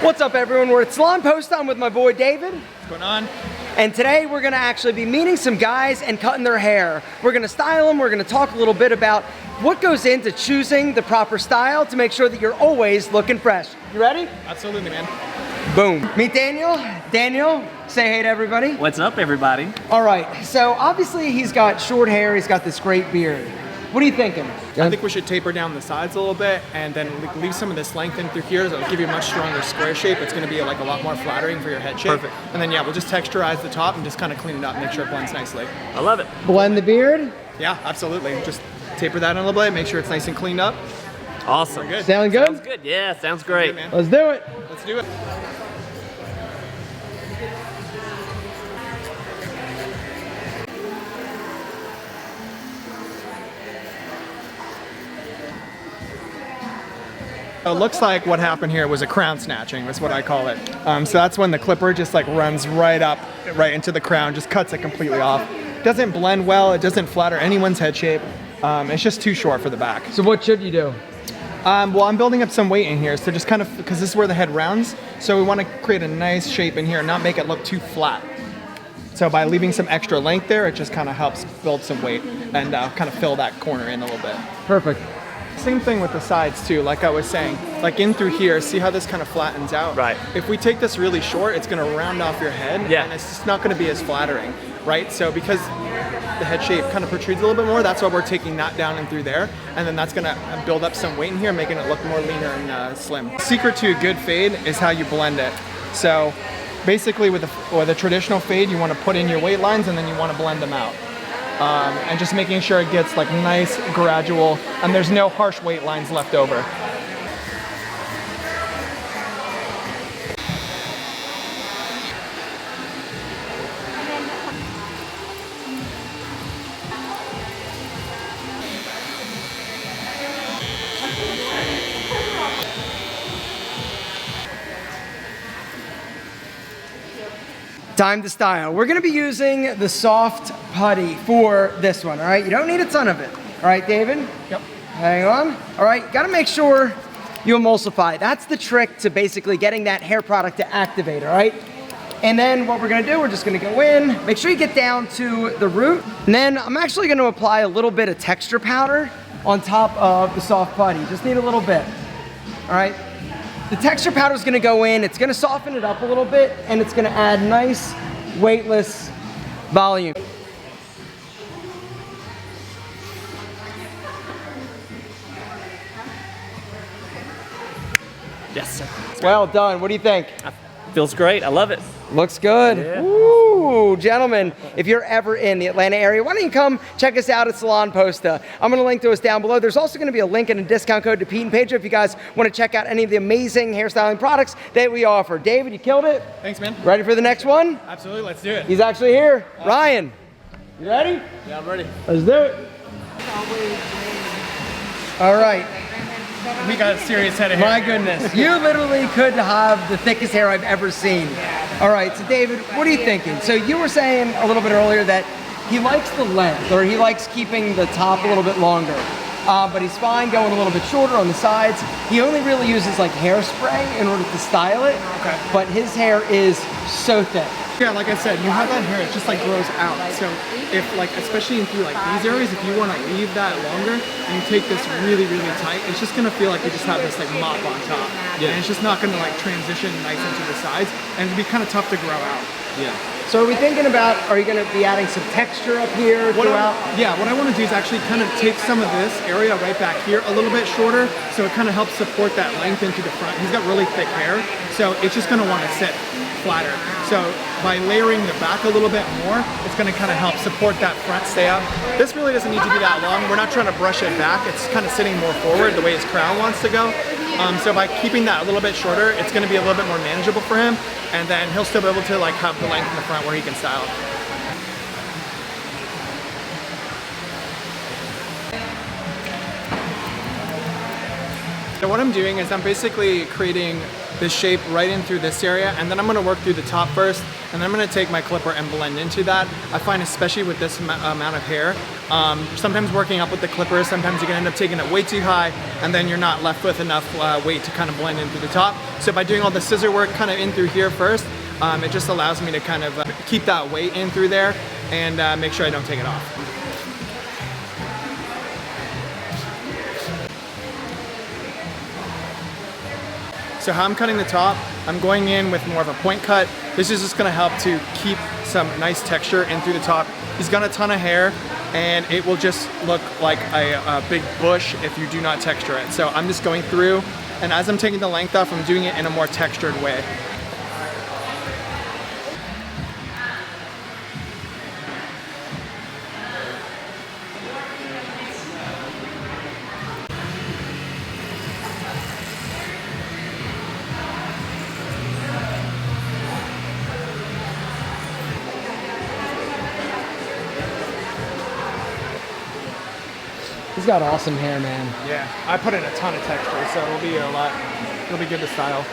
What's up everyone, we're at Salon Posta. I'm with my boy David. What's going on? And today we're gonna actually be meeting some guys and cutting their hair. We're gonna style them, we're gonna talk a little bit about what goes into choosing the proper style to make sure that you're always looking fresh. You ready? Absolutely, man. Boom. Meet Daniel. Daniel, say hey to everybody. What's up, everybody? All right, so obviously he's got short hair, he's got this great beard. What are you thinking? I think we should taper down the sides a little bit and then leave some of this length in through here. So it'll give you a much stronger square shape. It's going to be like a lot more flattering for your head shape. Perfect. And then yeah, we'll just texturize the top and just kind of clean it up, make sure it blends nicely. I love it. Blend the beard. Yeah, absolutely. Just taper that in a little bit, make sure it's nice and cleaned up. Awesome. We're good. Sound good? Sounds good. Yeah, sounds great. Good, man. Let's do it. Let's do it. It looks like what happened here was a crown snatching, that's what I call it. So that's when the clipper just like runs right up, right into the crown, just cuts it completely off. Doesn't blend well, it doesn't flatter anyone's head shape. It's just too short for the back. So what should you do? Well, I'm building up some weight in here, so just kind of, because this is where the head rounds, so we want to create a nice shape in here and not make it look too flat. So by leaving some extra length there, it just kind of helps build some weight and kind of fill that corner in a little bit. Perfect. Same thing with the sides too, like I was saying, like in through here, see how this kind of flattens out? Right. If we take this really short, it's gonna round off your head, Yeah. and it's just not gonna be as flattering, right? So because the head shape kind of protrudes a little bit more, that's why we're taking that down and through there, and then that's gonna build up some weight in here, making it look more leaner and slim. Secret to a good fade is how you blend it. So basically with a traditional fade, you wanna put in your weight lines and then you wanna blend them out. And just making sure it gets like nice, gradual, and there's no harsh weight lines left over. Time to style. We're gonna be using the soft putty for this one, all right? You don't need a ton of it. All right, David? Yep. Hang on. All right, gotta make sure you emulsify. That's the trick to basically getting that hair product to activate, all right? And then what we're gonna do, we're just gonna go in, make sure you get down to the root. And then I'm actually gonna apply a little bit of texture powder on top of the soft putty. Just need a little bit, all right? The texture powder is gonna go in, it's gonna soften it up a little bit, and it's gonna add nice, weightless volume. Yes. Well done, what do you think? Feels great. I love it. Looks good. Yeah. Woo, gentlemen, if you're ever in the Atlanta area, why don't you come check us out at Salon Posta. I'm gonna link to us down below. There's also gonna be a link and a discount code to Pete and Pedro if you guys wanna check out any of the amazing hairstyling products that we offer. David, you killed it. Thanks, man. Ready for the next one? Absolutely, let's do it. He's actually here. Ryan, you ready? Yeah, I'm ready. Let's do it. All right. We got a serious head of hair. My goodness, you literally could have the thickest hair I've ever seen. All right, so David, what are you thinking? So you were saying a little bit earlier that he likes the length, or he likes keeping the top a little bit longer, but he's fine going a little bit shorter on the sides. He only really uses like hairspray in order to style it, Okay. but his hair is so thick. Yeah, like I said, you have that hair, it just like grows out. So if like, especially in through like these areas, if you want to leave that longer and you take this really, really tight, it's just gonna feel like you just have this like mop on top. Yeah. And it's just not gonna like transition nice into the sides, and it'd be kind of tough to grow out. Yeah. So are we thinking about, are you gonna be adding some texture up here throughout? What I want to do is actually kind of take some of this area right back here a little bit shorter, so it kind of helps support that length into the front. He's got really thick hair, so it's just gonna want to sit flatter. So by layering the back a little bit more, it's gonna kind of help support that front stay up. This really doesn't need to be that long. We're not trying to brush it back. It's kind of sitting more forward the way his crown wants to go. So by keeping that a little bit shorter, it's gonna be a little bit more manageable for him, and then he'll still be able to like have the length in the front where he can style. So what I'm doing is I'm basically creating this shape right in through this area, and then I'm gonna work through the top first, and then I'm gonna take my clipper and blend into that. I find especially with this amount of hair, sometimes working up with the clipper, sometimes you can end up taking it way too high, and then you're not left with enough weight to kind of blend in through the top. So by doing all the scissor work kind of in through here first, it just allows me to kind of keep that weight in through there and make sure I don't take it off. So how I'm cutting the top, I'm going in with more of a point cut. This is just gonna help to keep some nice texture in through the top. He's got a ton of hair and it will just look like a big bush if you do not texture it. So I'm just going through, and as I'm taking the length off, I'm doing it in a more textured way. He's got awesome hair, man. Yeah, I put in a ton of texture, so it'll be good to style.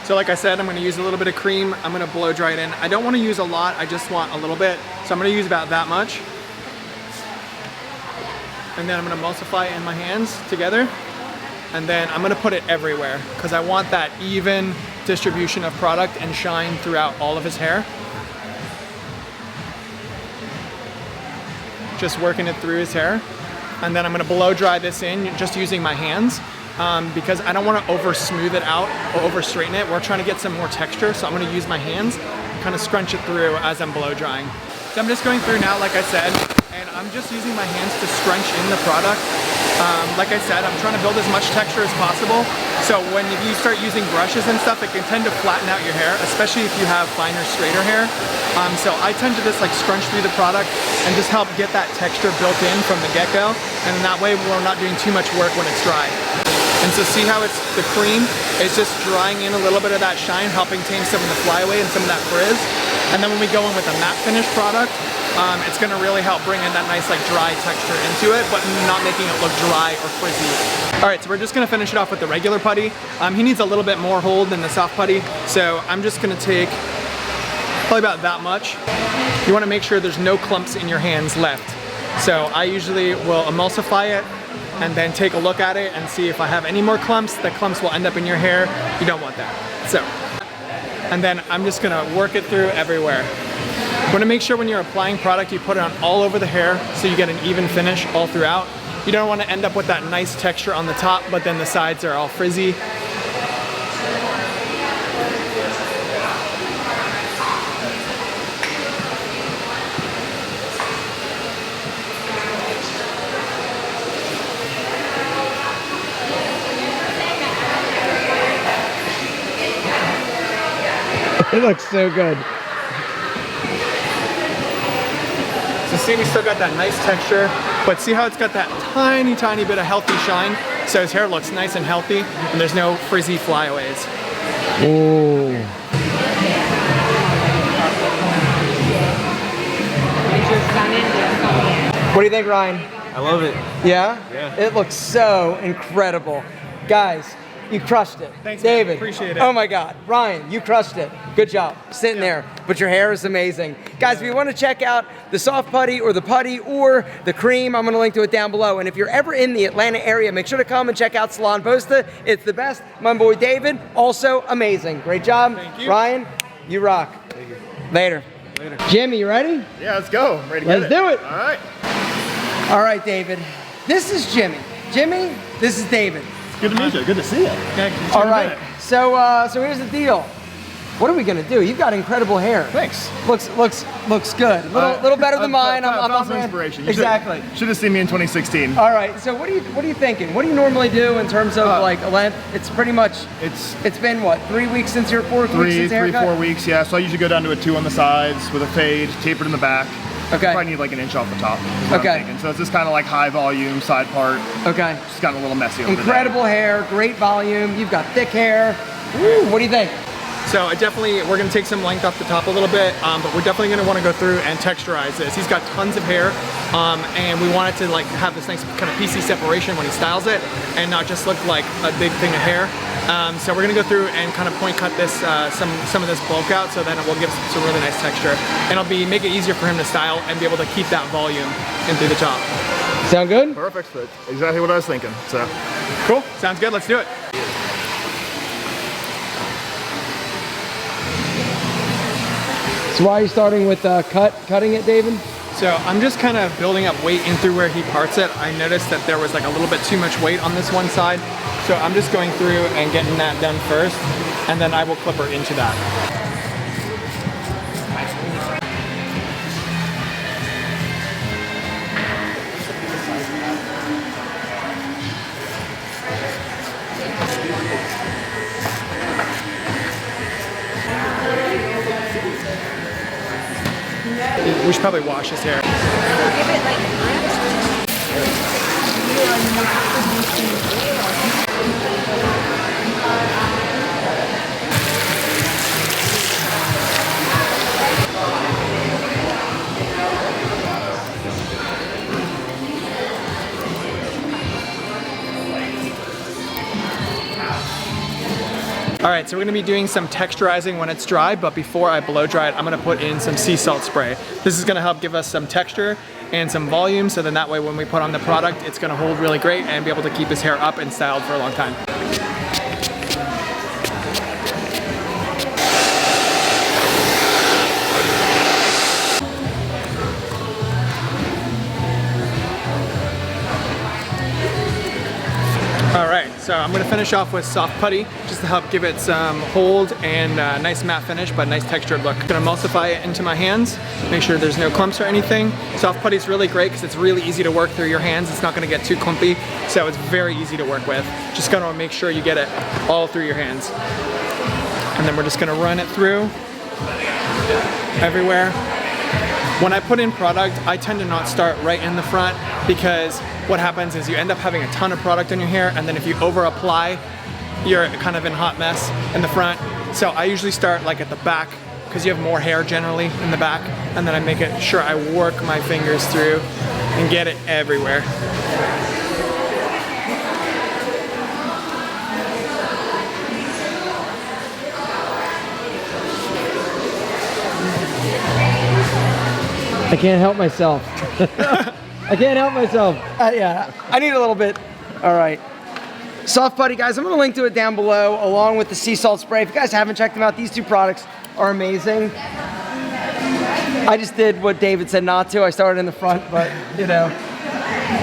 So like I said, I'm gonna use a little bit of cream. I'm gonna blow dry it in. I don't wanna use a lot, I just want a little bit. So I'm gonna use about that much. And then I'm gonna emulsify it in my hands together. And then I'm gonna put it everywhere because I want that even distribution of product and shine throughout all of his hair. Just working it through his hair. And then I'm gonna blow dry this in just using my hands because I don't wanna over smooth it out or over straighten it. We're trying to get some more texture, so I'm gonna use my hands, kind of scrunch it through as I'm blow drying. So I'm just going through now, like I said, and I'm just using my hands to scrunch in the product. Like I said, I'm trying to build as much texture as possible. So when you start using brushes and stuff, it can tend to flatten out your hair, especially if you have finer, straighter hair. So I tend to just like scrunch through the product and just help get that texture built in from the get-go. And that way we're not doing too much work when it's dry. And so see how it's the cream? It's just drying in a little bit of that shine, helping tame some of the flyaway and some of that frizz. And then when we go in with a matte finish product, it's gonna really help bring in that nice like dry texture into it, but not making it look dry or frizzy. All right, so we're just gonna finish it off with the regular putty. He needs a little bit more hold than the soft putty, so I'm just gonna take probably about that much. You wanna make sure there's no clumps in your hands left. So I usually will emulsify it and then take a look at it and see if I have any more clumps. The clumps will end up in your hair. You don't want that. So, and then I'm just gonna work it through everywhere. You wanna make sure when you're applying product, you put it on all over the hair so you get an even finish all throughout. You don't wanna end up with that nice texture on the top, but then the sides are all frizzy. It looks so good. So see, we still got that nice texture, but see how it's got that tiny, tiny bit of healthy shine? So his hair looks nice and healthy, and there's no frizzy flyaways. Ooh. What do you think, Ryan? I love it. Yeah? Yeah. It looks so incredible. Guys, you crushed it. Thanks, man. David. Appreciate it. Oh my God. Ryan, you crushed it. Good job. Sitting there. But your hair is amazing. Guys, if you want to check out the soft putty or the putty or the cream, I'm going to link to it down below. And if you're ever in the Atlanta area, make sure to come and check out Salon Posta. It's the best. My boy David, also amazing. Great job. Thank you. Ryan, you rock. Thank you. Later. Later. Jimmy, you ready? Yeah, let's go. I'm ready to get Let's do it. All right. All right, David. This is Jimmy. Jimmy, this is David. Good to meet you. Good to see you. All right. So here's the deal. What are we gonna do? You've got incredible hair. Thanks. Looks good. Little better than mine. I'm not some inspiration. You Exactly. Should have seen me in 2016. All right. So what are you thinking? What do you normally do in terms of like a length? It's pretty much. It's been what, 3 weeks since your 4 weeks since your haircut? 4 weeks. Yeah. So I usually go down to a 2 on the sides with a fade, tapered in the back. Okay. Probably need like an inch off the top. is what Okay. I'm thinking. So it's just kind of like high volume side part. Okay. Just gotten a little messy over Incredible hair, great volume. You've got thick hair. Woo, what do you think? So we're gonna take some length off the top a little bit, but we're definitely gonna wanna go through and texturize this. He's got tons of hair, and we want it to like have this nice kind of PC separation when he styles it, and not just look like a big thing of hair. So we're gonna go through and kind of point cut this, some of this bulk out, so then it will give some really nice texture. And it'll make it easier for him to style and be able to keep that volume in through the top. Sound good? Perfect. That's exactly what I was thinking. So Cool, sounds good, let's do it. So why are you starting with cutting it, David? So I'm just kind of building up weight in through where he parts it. I noticed that there was like a little bit too much weight on this one side. So I'm just going through and getting that done first, and then I will clipper into that. We should probably wash his hair. All right, so we're gonna be doing some texturizing when it's dry, but before I blow dry it, I'm gonna put in some sea salt spray. This is gonna help give us some texture and some volume, so then that way when we put on the product, it's gonna hold really great and be able to keep his hair up and styled for a long time. All right, so I'm gonna finish off with soft putty just to help give it some hold and nice matte finish, but nice textured look. I'm gonna emulsify it into my hands, make sure there's no clumps or anything. Soft putty is really great because it's really easy to work through your hands. It's not gonna get too clumpy, so it's very easy to work with. Just gonna make sure you get it all through your hands. And then we're just gonna run it through everywhere. When I put in product, I tend to not start right in the front because what happens is you end up having a ton of product in your hair, and then if you over apply, you're kind of in a hot mess in the front. So I usually start like at the back because you have more hair generally in the back, and then I make it sure I work my fingers through and get it everywhere. I can't help myself. I can't help myself. Yeah, I need a little bit. All right. Soft putty, guys, I'm gonna link to it down below along with the sea salt spray. If you guys haven't checked them out, these two products are amazing. I just did what David said not to. I started in the front, but you know.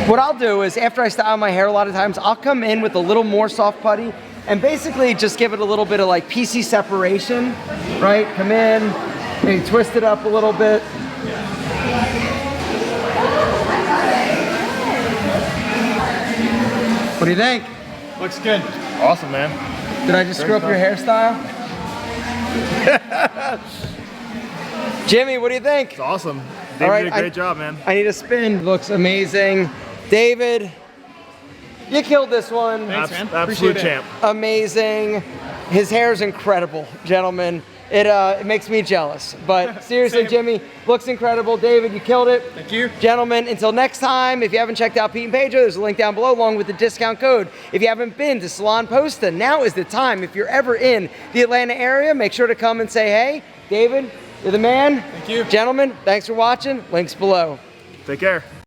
What I'll do is after I style my hair a lot of times, I'll come in with a little more soft putty and basically just give it a little bit of like PC separation, right? Come in, maybe twist it up a little bit. What do you think? Looks good. awesome, man. Did I just screw up your hairstyle? Jimmy, what do you think? It's awesome. David All right, did a great job, man. I need a spin. Looks amazing. David, you killed this one. Thanks, man. Absolute Appreciate it. champ. Amazing. His hair is incredible, gentlemen. It makes me jealous. But seriously, Same. Jimmy, looks incredible. David, you killed it. Thank you. Gentlemen, until next time, if you haven't checked out Pete and Pedro, there's a link down below along with the discount code. If you haven't been to Salon Posta, now is the time. If you're ever in the Atlanta area, make sure to come and say, hey, David, you're the man. Thank you. Gentlemen, thanks for watching. Links below. Take care.